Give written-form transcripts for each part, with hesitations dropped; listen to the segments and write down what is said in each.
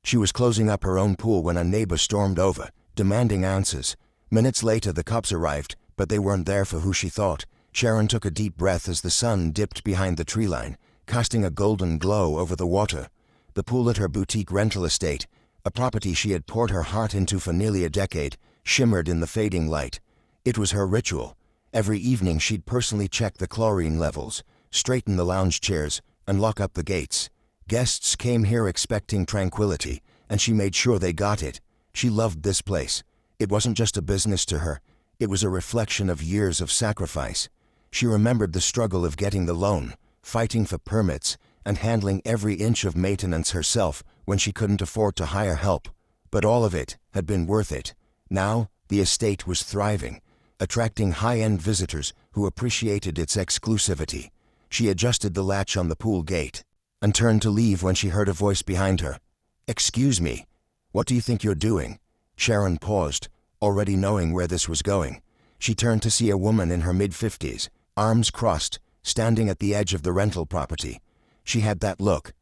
She was closing up her own pool when a neighbor stormed over, demanding answers. Minutes later, the cops arrived, but they weren't there for who she thought. Sharon took a deep breath as the sun dipped behind the tree line, casting a golden glow over the water. The pool at her boutique rental estate, a property she had poured her heart into for nearly a decade, shimmered in the fading light. It was her ritual. Every evening she'd personally check the chlorine levels, straighten the lounge chairs, and lock up the gates. Guests came here expecting tranquility, and she made sure they got it. She loved this place. It wasn't just a business to her. It was a reflection of years of sacrifice. She remembered the struggle of getting the loan, fighting for permits, and handling every inch of maintenance herself when she couldn't afford to hire help. But all of it had been worth it. Now, the estate was thriving, attracting high-end visitors who appreciated its exclusivity. She adjusted the latch on the pool gate and turned to leave when she heard a voice behind her. "Excuse me, what do you think you're doing?" Sharon paused, already knowing where this was going. She turned to see a woman in her mid-50s, arms crossed, standing at the edge of the rental property. She had that look,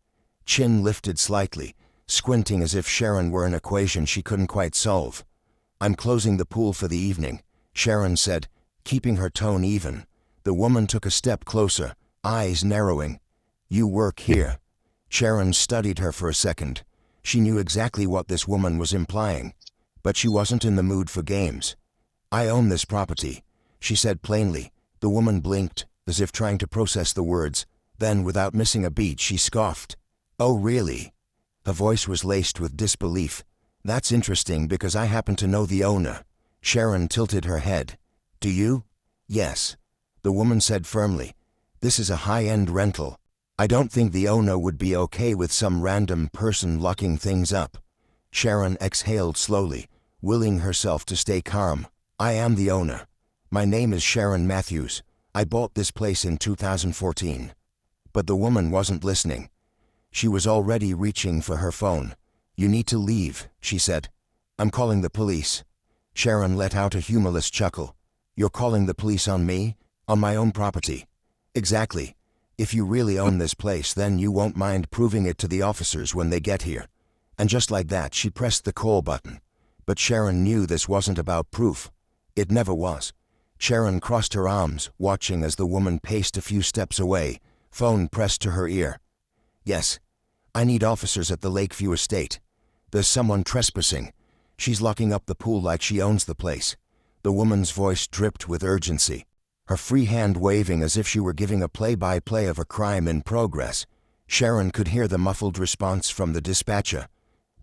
chin lifted slightly, squinting as if Sharon were an equation she couldn't quite solve. "I'm closing the pool for the evening," Sharon said, keeping her tone even. The woman took a step closer, eyes narrowing. "You work here?" Sharon studied her for a second. She knew exactly what this woman was implying, but she wasn't in the mood for games. "I own this property," she said plainly. The woman blinked, as if trying to process the words. Then, without missing a beat, she scoffed. "Oh, really?" Her voice was laced with disbelief. "That's interesting because I happen to know the owner." Sharon tilted her head. "Do you?" "Yes," the woman said firmly. "This is a high-end rental. I don't think the owner would be okay with some random person locking things up." Sharon exhaled slowly, willing herself to stay calm. "I am the owner. My name is Sharon Matthews. I bought this place in 2014. But the woman wasn't listening. She was already reaching for her phone. "You need to leave," she said. "I'm calling the police." Sharon let out a humorless chuckle. "You're calling the police on me? On my own property?" "Exactly. If you really own this place, then you won't mind proving it to the officers when they get here." And just like that, she pressed the call button. But Sharon knew this wasn't about proof. It never was. Sharon crossed her arms, watching as the woman paced a few steps away, phone pressed to her ear. "Yes. I need officers at the Lakeview estate. There's someone trespassing. She's locking up the pool like she owns the place." The woman's voice dripped with urgency, her free hand waving as if she were giving a play-by-play of a crime in progress. Sharon could hear the muffled response from the dispatcher.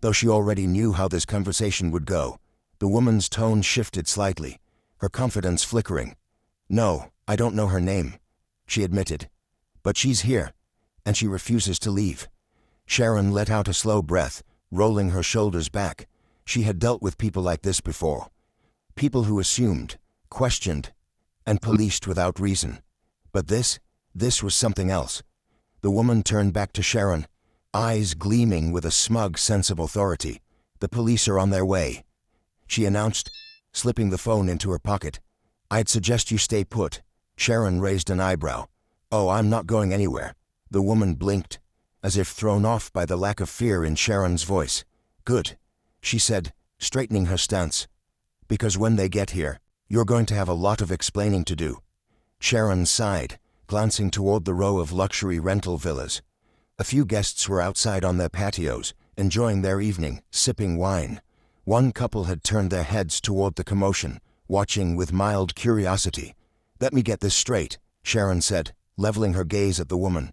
Though she already knew how this conversation would go, the woman's tone shifted slightly, her confidence flickering. "No, I don't know her name," she admitted. "But she's here, and she refuses to leave." Sharon let out a slow breath, rolling her shoulders back. She had dealt with people like this before. People who assumed, questioned, and policed without reason. But this was something else. The woman turned back to Sharon, eyes gleaming with a smug sense of authority. "The police are on their way," she announced, slipping the phone into her pocket. "I'd suggest you stay put." Sharon raised an eyebrow. "Oh, I'm not going anywhere." The woman blinked, as if thrown off by the lack of fear in Sharon's voice. "Good," she said, straightening her stance. "Because when they get here, you're going to have a lot of explaining to do." Sharon sighed, glancing toward the row of luxury rental villas. A few guests were outside on their patios, enjoying their evening, sipping wine. One couple had turned their heads toward the commotion, watching with mild curiosity. "Let me get this straight," Sharon said, leveling her gaze at the woman.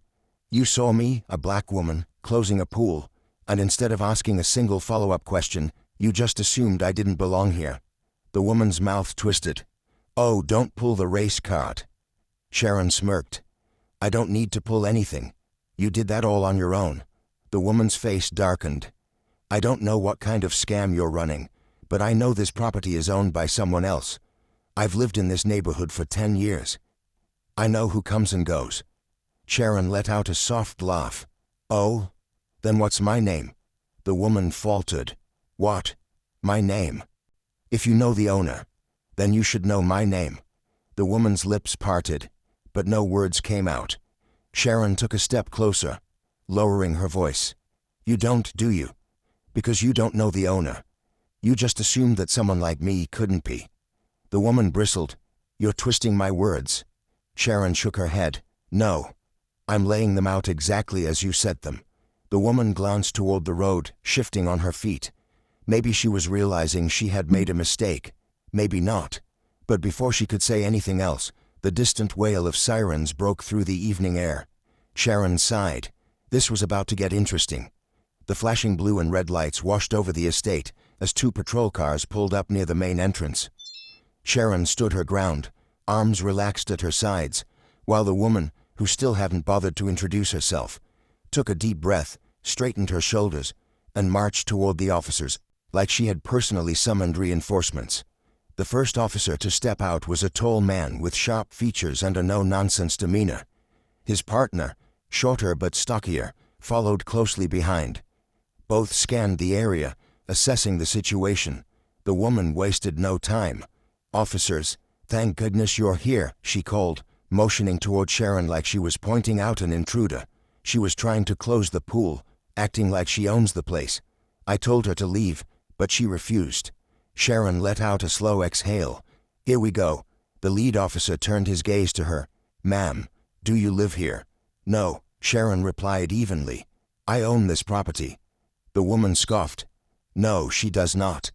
"You saw me, a black woman, closing a pool, and instead of asking a single follow-up question, you just assumed I didn't belong here." The woman's mouth twisted. "Oh, don't pull the race card." Sharon smirked. "I don't need to pull anything. You did that all on your own." The woman's face darkened. "I don't know what kind of scam you're running, but I know this property is owned by someone else. I've lived in this neighborhood for 10 years. I know who comes and goes." Sharon let out a soft laugh. "Oh? Then what's my name?" The woman faltered. "What? My name? If you know the owner, then you should know my name." The woman's lips parted, but no words came out. Sharon took a step closer, lowering her voice. "You don't, do you?" Because you don't know the owner. You just assumed that someone like me couldn't be. The woman bristled. You're twisting my words. Sharon shook her head. No. I'm laying them out exactly as you said them. The woman glanced toward the road, shifting on her feet. Maybe she was realizing she had made a mistake. Maybe not. But before she could say anything else, the distant wail of sirens broke through the evening air. Sharon sighed. This was about to get interesting. The flashing blue and red lights washed over the estate as 2 patrol cars pulled up near the main entrance. Sharon stood her ground, arms relaxed at her sides, while the woman, who still hadn't bothered to introduce herself, took a deep breath, straightened her shoulders, and marched toward the officers, like she had personally summoned reinforcements. The first officer to step out was a tall man with sharp features and a no-nonsense demeanor. His partner, shorter but stockier, followed closely behind. Both scanned the area, assessing the situation. The woman wasted no time. Officers, thank goodness you're here, she called, motioning toward Sharon like she was pointing out an intruder. She was trying to close the pool, acting like she owns the place. I told her to leave, but she refused. Sharon let out a slow exhale. Here we go. The lead officer turned his gaze to her. Ma'am, do you live here? No, Sharon replied evenly. I own this property. The woman scoffed. No, she does not.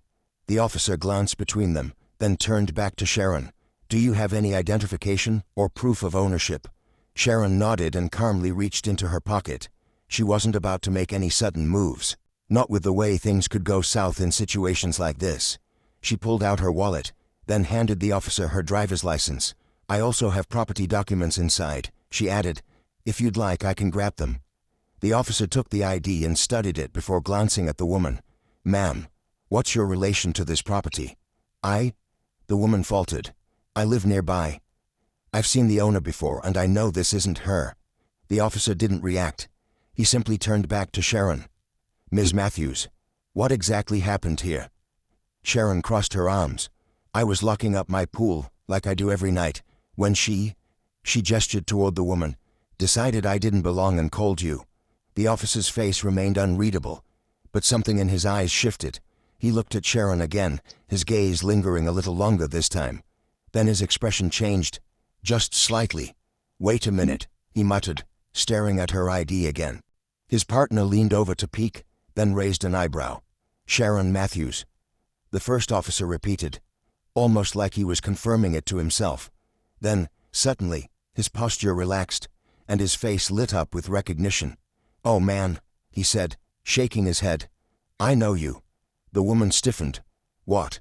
The officer glanced between them, then turned back to Sharon. Do you have any identification or proof of ownership? Sharon nodded and calmly reached into her pocket. She wasn't about to make any sudden moves. Not with the way things could go south in situations like this. She pulled out her wallet, then handed the officer her driver's license. I also have property documents inside, she added. If you'd like, I can grab them. The officer took the ID and studied it before glancing at the woman. Ma'am, what's your relation to this property? The woman faltered. I live nearby. I've seen the owner before, and I know this isn't her. The officer didn't react. He simply turned back to Sharon. Ms. Matthews, what exactly happened here? Sharon crossed her arms. I was locking up my pool, like I do every night, when she gestured toward the woman, decided I didn't belong and called you. The officer's face remained unreadable, but something in his eyes shifted. He looked at Sharon again, his gaze lingering a little longer this time. Then his expression changed, just slightly. Wait a minute, he muttered, staring at her ID again. His partner leaned over to peek, then raised an eyebrow. Sharon Matthews. The first officer repeated, almost like he was confirming it to himself. Then, suddenly, his posture relaxed, and his face lit up with recognition. Oh man, he said, shaking his head. I know you. The woman stiffened. What?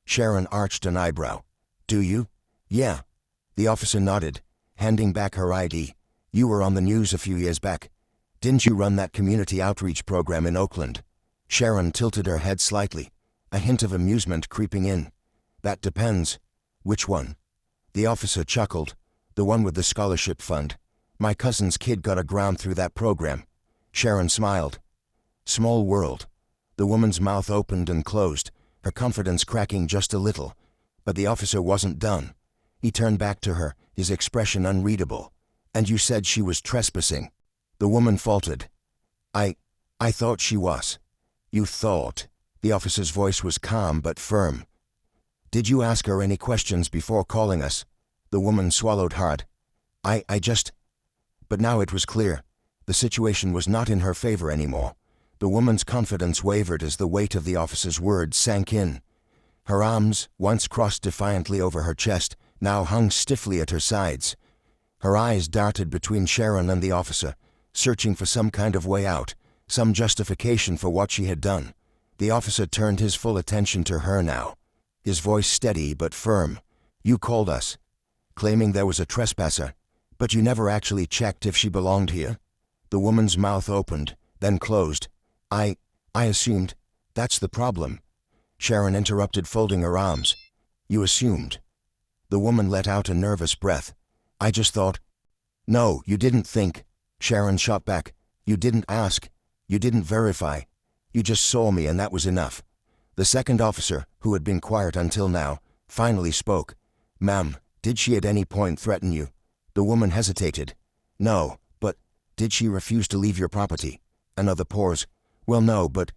Sharon arched an eyebrow. Do you? Yeah. The officer nodded, handing back her ID. You were on the news a few years back. Didn't you run that community outreach program in Oakland? Sharon tilted her head slightly, a hint of amusement creeping in. That depends. Which one? The officer chuckled. The one with the scholarship fund. My cousin's kid got a grant through that program. Sharon smiled. Small world. The woman's mouth opened and closed, her confidence cracking just a little. But the officer wasn't done. He turned back to her, his expression unreadable. And you said she was trespassing. The woman faltered. I thought she was. You thought. The officer's voice was calm but firm. Did you ask her any questions before calling us? The woman swallowed hard. I just... But now it was clear. The situation was not in her favor anymore. The woman's confidence wavered as the weight of the officer's words sank in. Her arms, once crossed defiantly over her chest, now hung stiffly at her sides. Her eyes darted between Sharon and the officer, searching for some kind of way out, some justification for what she had done. The officer turned his full attention to her now, his voice steady but firm. You called us, claiming there was a trespasser, but you never actually checked if she belonged here? The woman's mouth opened, then closed. I assumed. That's the problem. Sharon interrupted, folding her arms. You assumed. The woman let out a nervous breath. I just thought. No, you didn't think. Sharon shot back. You didn't ask. You didn't verify. You just saw me and that was enough. The second officer, who had been quiet until now, finally spoke. Ma'am, did she at any point threaten you? The woman hesitated. No, but did she refuse to leave your property? Another pause. Well, no, but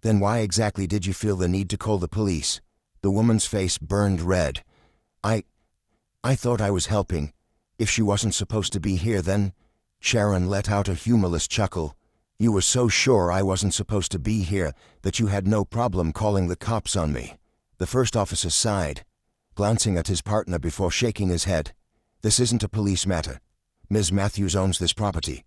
Then why exactly did you feel the need to call the police? The woman's face burned red. I thought I was helping. If she wasn't supposed to be here then... Sharon let out a humorless chuckle. You were so sure I wasn't supposed to be here that you had no problem calling the cops on me. The first officer sighed, glancing at his partner before shaking his head. This isn't a police matter. Ms. Matthews owns this property.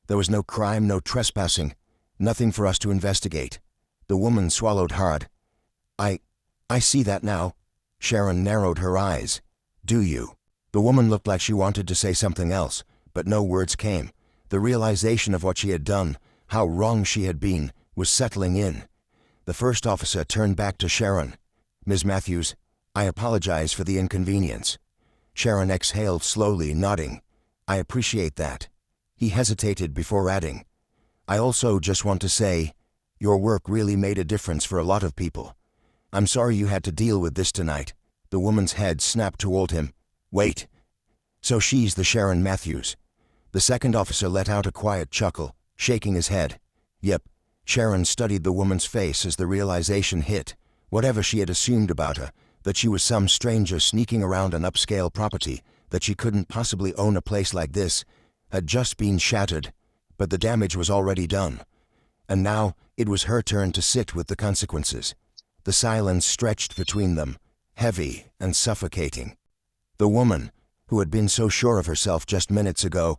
There was no crime, no trespassing, nothing for us to investigate. The woman swallowed hard. I see that now. Sharon narrowed her eyes. Do you? The woman looked like she wanted to say something else, but no words came. The realization of what she had done, how wrong she had been, was settling in. The first officer turned back to Sharon. Ms. Matthews, I apologize for the inconvenience. Sharon exhaled slowly, nodding. I appreciate that. He hesitated before adding, I also just want to say, your work really made a difference for a lot of people. I'm sorry you had to deal with this tonight. The woman's head snapped toward him. Wait. So she's the Sharon Matthews. The second officer let out a quiet chuckle, shaking his head. Yep. Sharon studied the woman's face as the realization hit. Whatever she had assumed about her, that she was some stranger sneaking around an upscale property, that she couldn't possibly own a place like this, had just been shattered. But the damage was already done. And now it was her turn to sit with the consequences. The silence stretched between them, heavy and suffocating. The woman, who had been so sure of herself just minutes ago,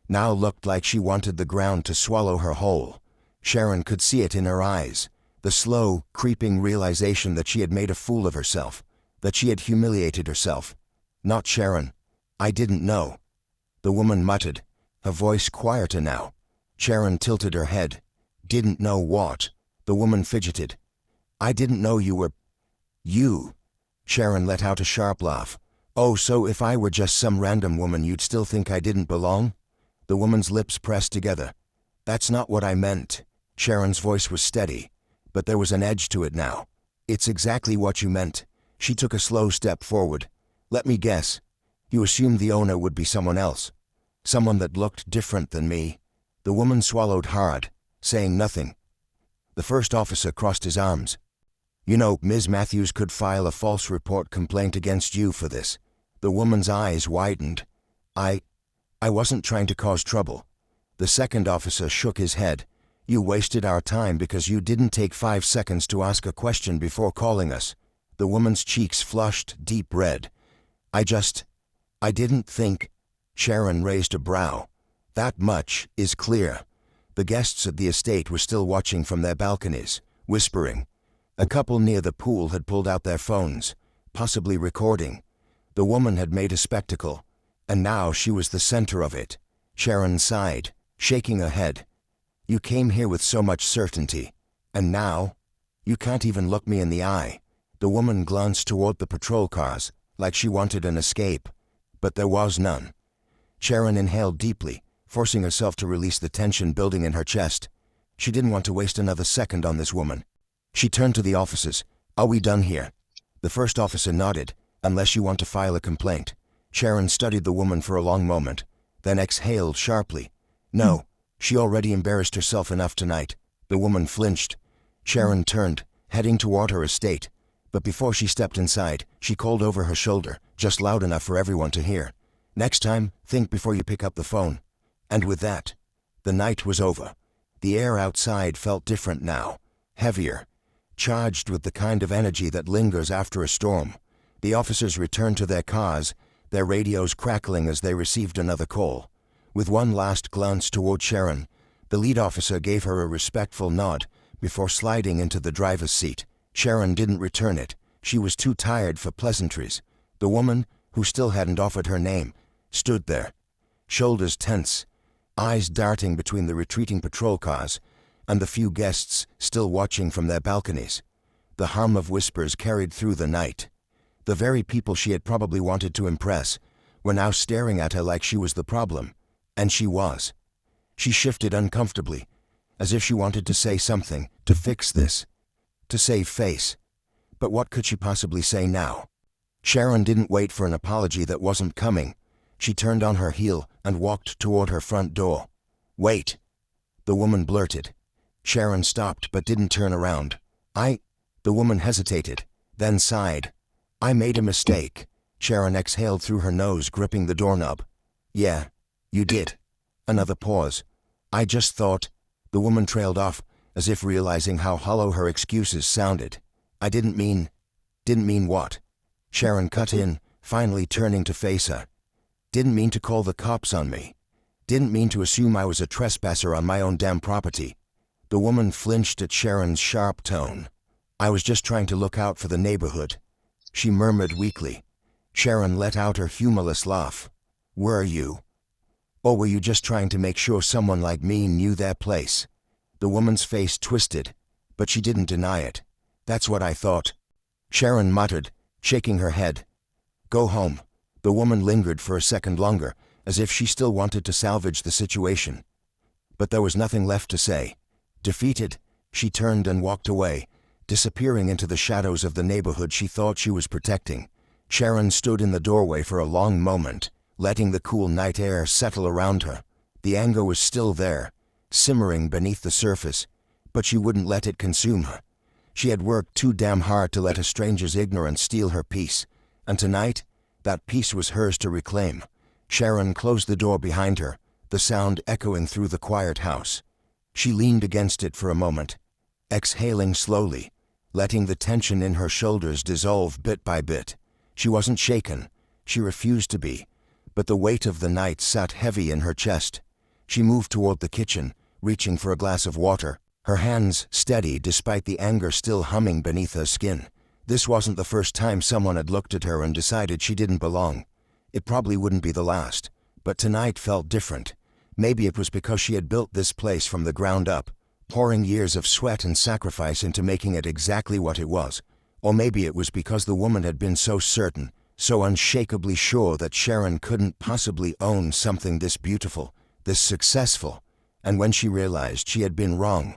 now looked like she wanted the ground to swallow her whole. Sharon could see it in her eyes, the slow, creeping realization that she had made a fool of herself, that she had humiliated herself. Not Sharon. I didn't know. The woman muttered, her voice quieter now. Sharon tilted her head. Didn't know what? The woman fidgeted. I didn't know you were... You. Sharon let out a sharp laugh. Oh, so if I were just some random woman you'd still think I didn't belong? The woman's lips pressed together. That's not what I meant. Sharon's voice was steady, but there was an edge to it now. It's exactly what you meant. She took a slow step forward. Let me guess. You assumed the owner would be someone else. Someone that looked different than me. The woman swallowed hard, saying nothing. The first officer crossed his arms. You know, Ms. Matthews could file a false report complaint against you for this. The woman's eyes widened. I wasn't trying to cause trouble. The second officer shook his head. You wasted our time because you didn't take 5 seconds to ask a question before calling us. The woman's cheeks flushed deep red. I didn't think... Sharon raised a brow. That much is clear. The guests at the estate were still watching from their balconies, whispering. A couple near the pool had pulled out their phones, possibly recording. The woman had made a spectacle, and now she was the center of it. Sharon sighed, shaking her head. You came here with so much certainty, and now? You can't even look me in the eye. The woman glanced toward the patrol cars, like she wanted an escape, but there was none. Sharon inhaled deeply, forcing herself to release the tension building in her chest. She didn't want to waste another second on this woman. She turned to the officers. Are we done here? The first officer nodded. Unless you want to file a complaint. Sharon studied the woman for a long moment, then exhaled sharply. No, she already embarrassed herself enough tonight. The woman flinched. Sharon turned, heading toward her estate. But before she stepped inside, she called over her shoulder, just loud enough for everyone to hear. Next time, think before you pick up the phone. And with that, the night was over. The air outside felt different now, heavier, charged with the kind of energy that lingers after a storm. The officers returned to their cars, their radios crackling as they received another call. With one last glance toward Sharon, the lead officer gave her a respectful nod before sliding into the driver's seat. Sharon didn't return it. She was too tired for pleasantries. The woman, who still hadn't offered her name, stood there, shoulders tense, eyes darting between the retreating patrol cars and the few guests still watching from their balconies. The hum of whispers carried through the night. The very people she had probably wanted to impress were now staring at her like she was the problem, and she was. She shifted uncomfortably, as if she wanted to say something, to fix this, to save face. But what could she possibly say now? Sharon didn't wait for an apology that wasn't coming. She turned on her heel and walked toward her front door. Wait, the woman blurted. Sharon stopped but didn't turn around. The woman hesitated, then sighed. I made a mistake. Sharon exhaled through her nose, gripping the doorknob. Yeah, you did. Another pause. I just thought. The woman trailed off, as if realizing how hollow her excuses sounded. I didn't mean what? Sharon cut in, finally turning to face her. Didn't mean to call the cops on me. Didn't mean to assume I was a trespasser on my own damn property. The woman flinched at Sharon's sharp tone. I was just trying to look out for the neighborhood, she murmured weakly. Sharon let out her humorless laugh. Were you? Or were you just trying to make sure someone like me knew their place? The woman's face twisted, but she didn't deny it. That's what I thought. Sharon muttered, shaking her head. Go home. The woman lingered for a second longer, as if she still wanted to salvage the situation. But there was nothing left to say. Defeated, she turned and walked away, disappearing into the shadows of the neighborhood she thought she was protecting. Sharon stood in the doorway for a long moment, letting the cool night air settle around her. The anger was still there, simmering beneath the surface, but she wouldn't let it consume her. She had worked too damn hard to let a stranger's ignorance steal her peace, and tonight, that peace was hers to reclaim. Sharon closed the door behind her, the sound echoing through the quiet house. She leaned against it for a moment, exhaling slowly, letting the tension in her shoulders dissolve bit by bit. She wasn't shaken, she refused to be, but the weight of the night sat heavy in her chest. She moved toward the kitchen, reaching for a glass of water, her hands steady despite the anger still humming beneath her skin. This wasn't the first time someone had looked at her and decided she didn't belong. It probably wouldn't be the last, but tonight felt different. Maybe it was because she had built this place from the ground up, pouring years of sweat and sacrifice into making it exactly what it was. Or maybe it was because the woman had been so certain, so unshakably sure that Sharon couldn't possibly own something this beautiful, this successful, and when she realized she had been wrong,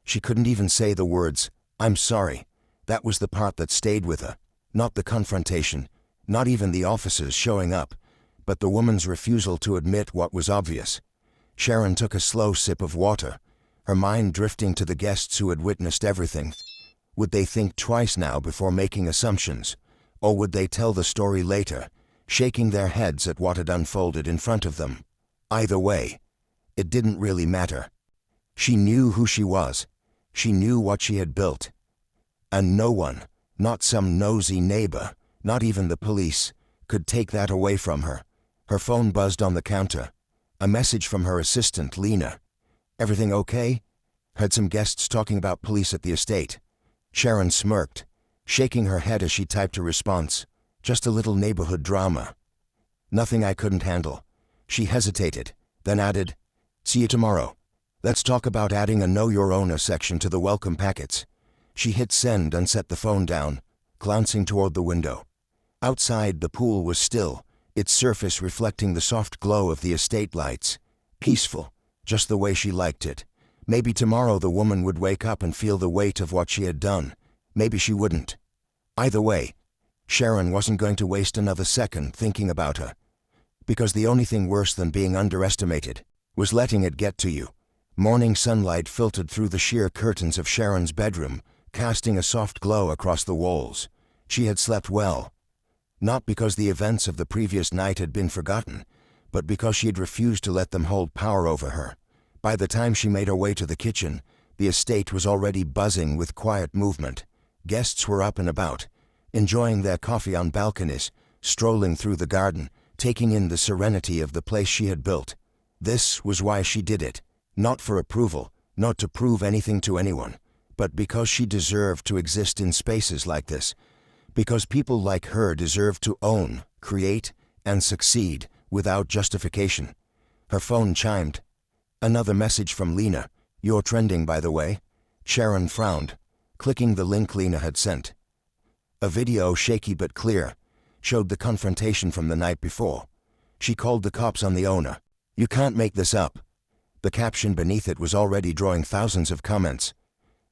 she couldn't even say the words, I'm sorry. That was the part that stayed with her, not the confrontation, not even the officers showing up, but the woman's refusal to admit what was obvious. Sharon took a slow sip of water, her mind drifting to the guests who had witnessed everything. Would they think twice now before making assumptions, or would they tell the story later, shaking their heads at what had unfolded in front of them? Either way, it didn't really matter. She knew who she was. She knew what she had built. And no one, not some nosy neighbor, not even the police, could take that away from her. Her phone buzzed on the counter. A message from her assistant, Lena. Everything okay? Heard some guests talking about police at the estate. Sharon smirked, shaking her head as she typed a response. Just a little neighborhood drama. Nothing I couldn't handle. She hesitated, then added, see you tomorrow. Let's talk about adding a Know Your Owner section to the welcome packets. She hit send and set the phone down, glancing toward the window. Outside, the pool was still, its surface reflecting the soft glow of the estate lights. Peaceful, just the way she liked it. Maybe tomorrow the woman would wake up and feel the weight of what she had done. Maybe she wouldn't. Either way, Sharon wasn't going to waste another second thinking about her. Because the only thing worse than being underestimated was letting it get to you. Morning sunlight filtered through the sheer curtains of Sharon's bedroom, casting a soft glow across the walls. She had slept well. Not because the events of the previous night had been forgotten, but because she had refused to let them hold power over her. By the time she made her way to the kitchen, the estate was already buzzing with quiet movement. Guests were up and about, enjoying their coffee on balconies, strolling through the garden, taking in the serenity of the place she had built. This was why she did it, not for approval, not to prove anything to anyone, but because she deserved to exist in spaces like this, because people like her deserved to own, create, and succeed without justification. Her phone chimed. Another message from Lena. You're trending, by the way. Sharon frowned, clicking the link Lena had sent. A video, shaky but clear, showed the confrontation from the night before. She called the cops on the owner. You can't make this up. The caption beneath it was already drawing thousands of comments.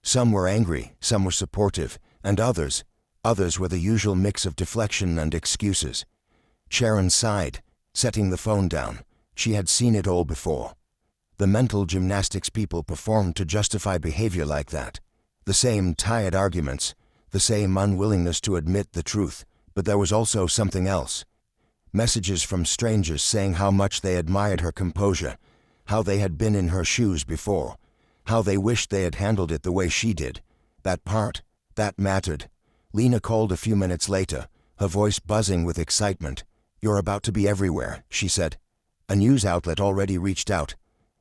Some were angry, some were supportive, and others were the usual mix of deflection and excuses. Sharon sighed, setting the phone down. She had seen it all before. The mental gymnastics people performed to justify behavior like that. The same tired arguments, the same unwillingness to admit the truth, but there was also something else. Messages from strangers saying how much they admired her composure, how they had been in her shoes before, how they wished they had handled it the way she did. That part, that mattered. Lena called a few minutes later, her voice buzzing with excitement. "You're about to be everywhere," she said. A news outlet already reached out.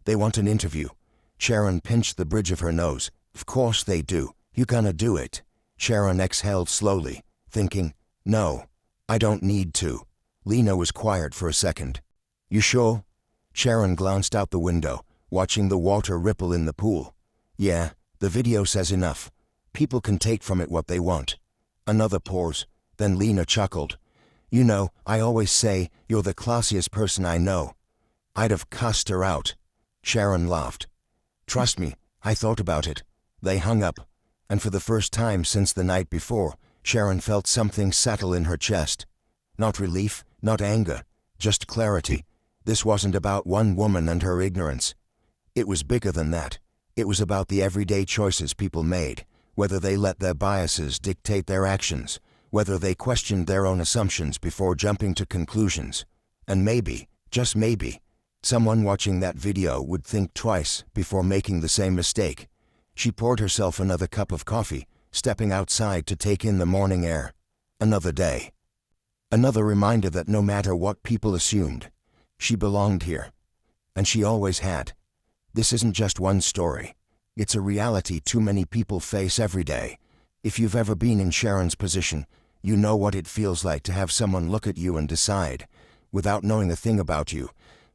"They want an interview." Sharon pinched the bridge of her nose. "Of course they do. You gonna do it?" Sharon exhaled slowly, thinking, "No, I don't need to." Lena was quiet for a second. "You sure?" Sharon glanced out the window, watching the water ripple in the pool. "Yeah, the video says enough. People can take from it what they want." Another pause, then Lena chuckled. "You know, I always say, you're the classiest person I know." "I'd have cussed her out." Sharon laughed. "Trust me, I thought about it." They hung up, and for the first time since the night before, Sharon felt something settle in her chest. Not relief, not anger, just clarity. This wasn't about one woman and her ignorance. It was bigger than that. It was about the everyday choices people made, whether they let their biases dictate their actions, whether they questioned their own assumptions before jumping to conclusions. And maybe, just maybe, someone watching that video would think twice before making the same mistake. She poured herself another cup of coffee, stepping outside to take in the morning air. Another day. Another reminder that no matter what people assumed, she belonged here. And she always had. This isn't just one story. It's a reality too many people face every day. If you've ever been in Sharon's position, you know what it feels like to have someone look at you and decide, without knowing a thing about you,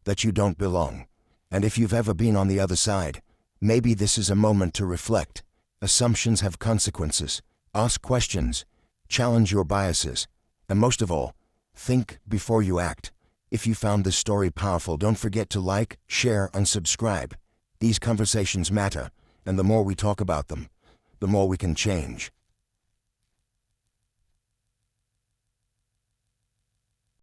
that you don't belong. And if you've ever been on the other side, maybe this is a moment to reflect. Assumptions have consequences. Ask questions. Challenge your biases. And most of all, think before you act. If you found this story powerful, don't forget to like, share, and subscribe. These conversations matter, and the more we talk about them, the more we can change.